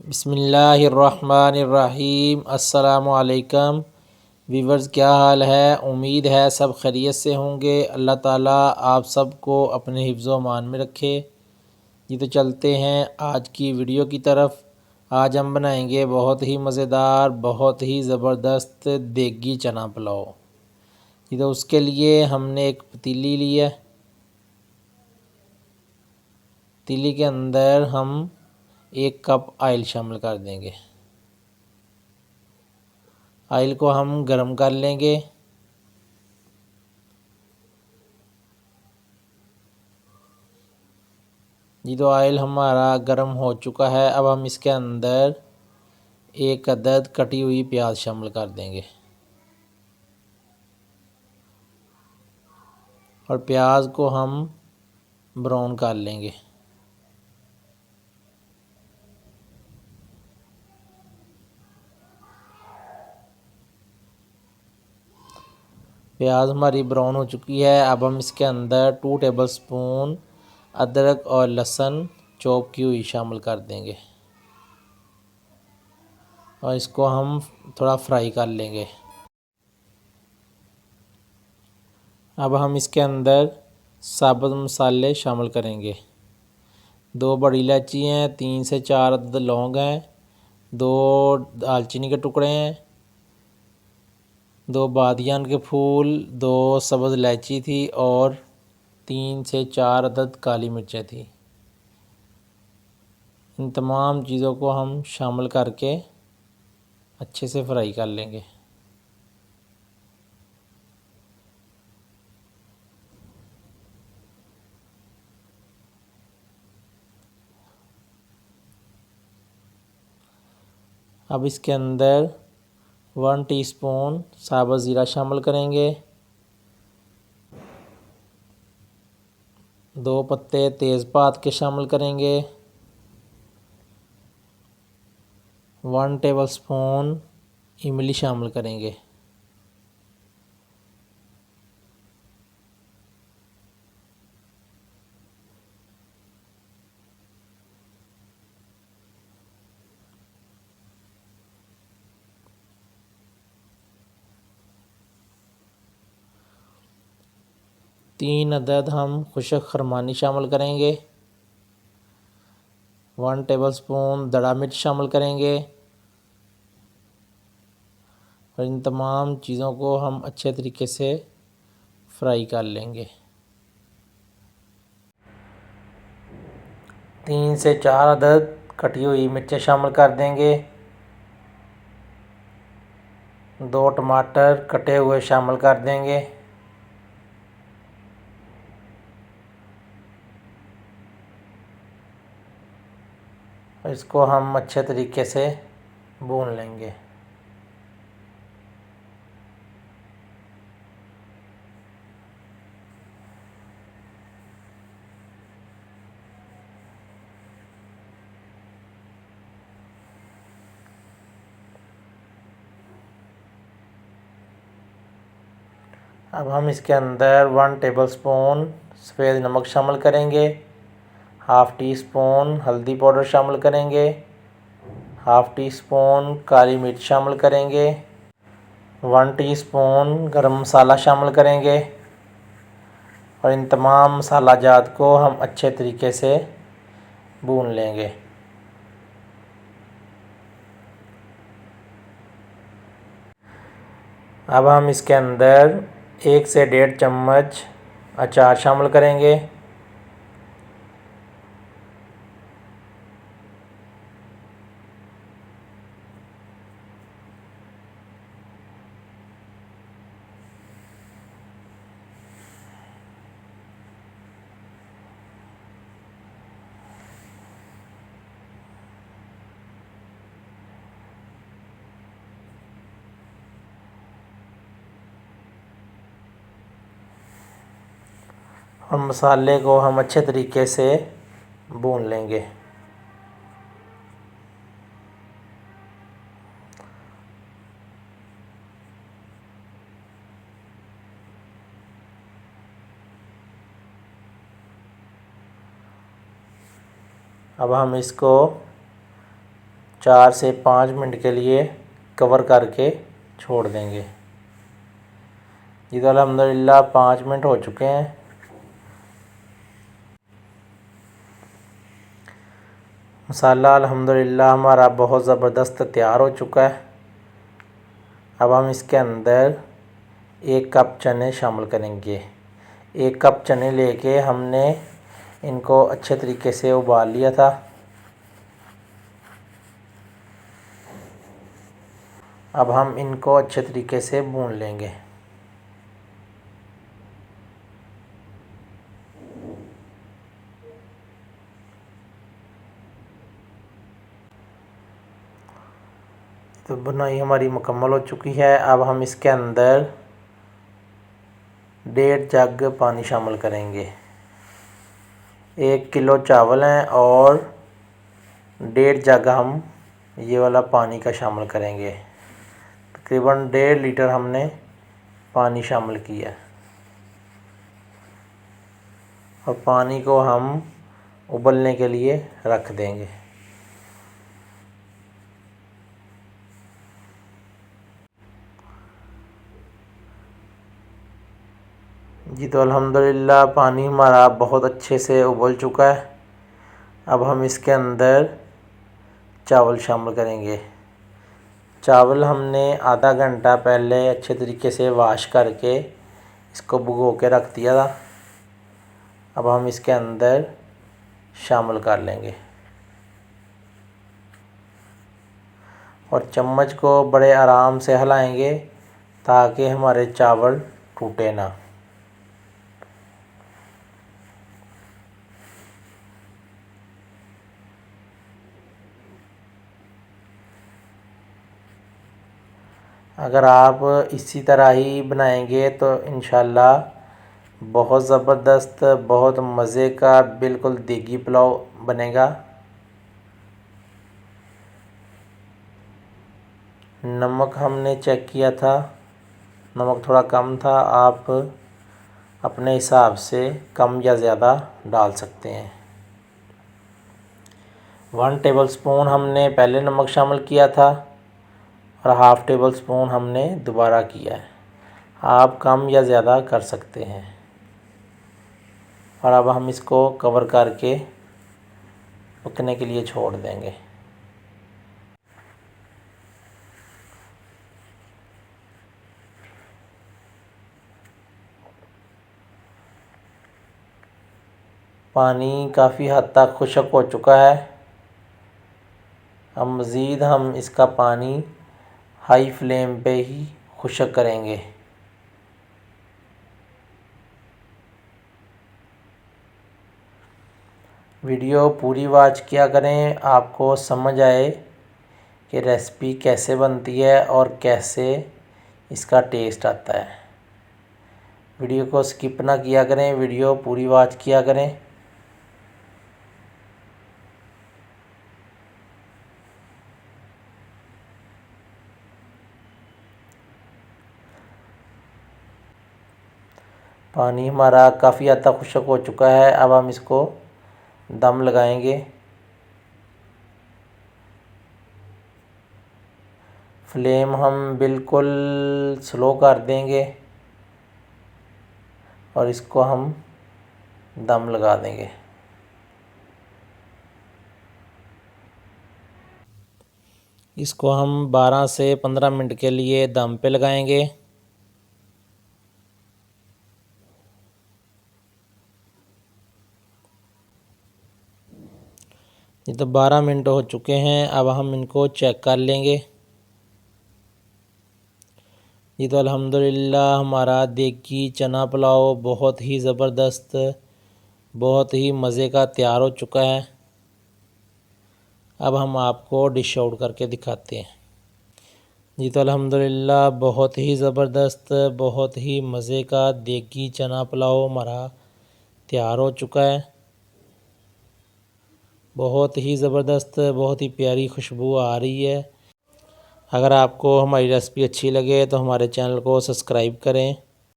बिस्मिल्लाहिर्रहमानिर्रहीम। अस्सलामुअलैकुम वीवर्स, क्या हाल है। उम्मीद है सब खैरियत से होंगे। अल्लाह ताला आप सबको अपने हिफ्ज़ व अमान में रखे। ये तो चलते हैं आज की वीडियो की तरफ। आज हम बनाएंगे बहुत ही मज़ेदार, बहुत ही ज़बरदस्त देगी चना पुलाव। ये तो उसके लिए हमने एक पतीली ली है। पतीली के अंदर हम 1 कप ऑयल शामिल कर देंगे। ऑयल को हम गरम कर लेंगे। ये तो ऑयल हमारा गरम हो चुका है। अब हम इसके अंदर 1 अदद कटी हुई प्याज शामिल कर देंगे और प्याज को हम ब्राउन कर लेंगे। प्याज हमारी ब्राउन हो चुकी है। अब हम इसके अंदर 2 टेबलस्पून अदरक और लहसुन चॉप की हुई शामिल कर देंगे और इसको हम थोड़ा फ्राई कर लेंगे। अब हम इसके अंदर साबुत मसाले शामिल करेंगे। 2 बड़ी इलायची हैं, 3 से 4 अदद लौंग हैं, 2 दालचीनी के टुकड़े हैं, 2 बादियान के फूल, 2 सब्ज़ इलायची थी और 3 से 4 अदद काली मिर्चें थी। इन तमाम चीज़ों को हम शामिल करके अच्छे से फ्राई कर लेंगे। अब इसके अंदर 1 टीस्पून साबुत ज़ीरा शामिल करेंगे, 2 पत्ते तेज़पात के शामिल करेंगे, 1 टेबलस्पून इमली शामिल करेंगे। तीन अदद हम खुशक खरमानी शामिल करेंगे, 1 टेबलस्पून दड़ा मिर्च शामिल करेंगे और इन तमाम चीज़ों को हम अच्छे तरीके से फ्राई कर लेंगे। 3 से 4 अदद कटी हुई मिर्चें शामिल कर देंगे, 2 टमाटर कटे हुए शामिल कर देंगे और इसको हम अच्छे तरीके से भून लेंगे। अब हम इसके अंदर 1 टेबलस्पून सफ़ेद नमक शामिल करेंगे, हाफ़ टी स्पून हल्दी पाउडर शामिल करेंगे, हाफ़ टी स्पून काली मिर्च शामिल करेंगे, 1 टीस्पून गरम मसाला शामिल करेंगे और इन तमाम मसाला जात को हम अच्छे तरीके से भून लेंगे। अब हम इसके अंदर 1 से 1.5 चम्मच अचार शामिल करेंगे, और मसाले को हम अच्छे तरीके से भून लेंगे। अब हम इसको 4 से 5 मिनट के लिए कवर करके छोड़ देंगे। जी तो अल्हम्दुलिल्लाह 5 मिनट हो चुके हैं। मसाला अल्हम्दुलिल्लाह हमारा बहुत ज़बरदस्त तैयार हो चुका है। अब हम इसके अंदर 1 कप चने शामिल करेंगे। 1 कप चने लेके हमने इनको अच्छे तरीके से उबाल लिया था। अब हम इनको अच्छे तरीके से भून लेंगे। तो बुनाई हमारी मुकम्मल हो चुकी है। अब हम इसके अंदर 1.5 जग पानी शामिल करेंगे। 1 किलो चावल हैं और 1.5 जग हम ये वाला पानी का शामिल करेंगे। तकरीबन 1.5 लीटर हमने पानी शामिल किया और पानी को हम उबलने के लिए रख देंगे। जी तो अल्हम्दुलिल्लाह पानी हमारा बहुत अच्छे से उबल चुका है। अब हम इसके अंदर चावल शामिल करेंगे। चावल हमने आधा घंटा पहले अच्छे तरीके से वाश करके इसको भिगो के रख दिया था। अब हम इसके अंदर शामिल कर लेंगे और चम्मच को बड़े आराम से हिलाएंगे ताकि हमारे चावल टूटे ना। अगर आप इसी तरह ही बनाएंगे तो इंशाल्लाह बहुत ज़बरदस्त, बहुत मज़े का बिल्कुल देगी पुलाव बनेगा। नमक हमने चेक किया था, नमक थोड़ा कम था। आप अपने हिसाब से कम या ज़्यादा डाल सकते हैं। 1 टेबलस्पून हमने पहले नमक शामिल किया था और हाफ़ टेबल स्पून हमने दोबारा किया है। आप कम या ज़्यादा कर सकते हैं। और अब हम इसको कवर करके पकने के लिए छोड़ देंगे। पानी काफ़ी हद तक खुश्क हो चुका है। अब मज़ीद हम इसका पानी हाई फ्लेम पे ही खुश्क करेंगे। वीडियो पूरी वॉच किया करें, आपको समझ आए कि रेसिपी कैसे बनती है और कैसे इसका टेस्ट आता है। वीडियो को स्किप ना किया करें, वीडियो पूरी वॉच किया करें। पानी हमारा काफ़ी हद तक खुश्क हो चुका है। अब हम इसको दम लगाएंगे। फ्लेम हम बिल्कुल स्लो कर देंगे और इसको हम दम लगा देंगे। इसको हम 12 से 15 मिनट के लिए दम पे लगाएंगे। ये तो 12 मिनट हो चुके हैं। अब हम इनको चेक कर लेंगे। ये तो अल्हम्दुलिल्लाह हमारा देगी चना पुलाव बहुत ही ज़बरदस्त, बहुत ही मज़े का तैयार हो चुका है। अब हम आपको डिश आउट करके दिखाते हैं। जी तो अल्हम्दुलिल्लाह बहुत ही ज़बरदस्त, बहुत ही मज़े का देगी चना पुलाव हमारा तैयार हो चुका है। बहुत ही ज़बरदस्त, बहुत ही प्यारी खुशबू आ रही है। अगर आपको हमारी रेसिपी अच्छी लगे तो हमारे चैनल को सब्सक्राइब करें।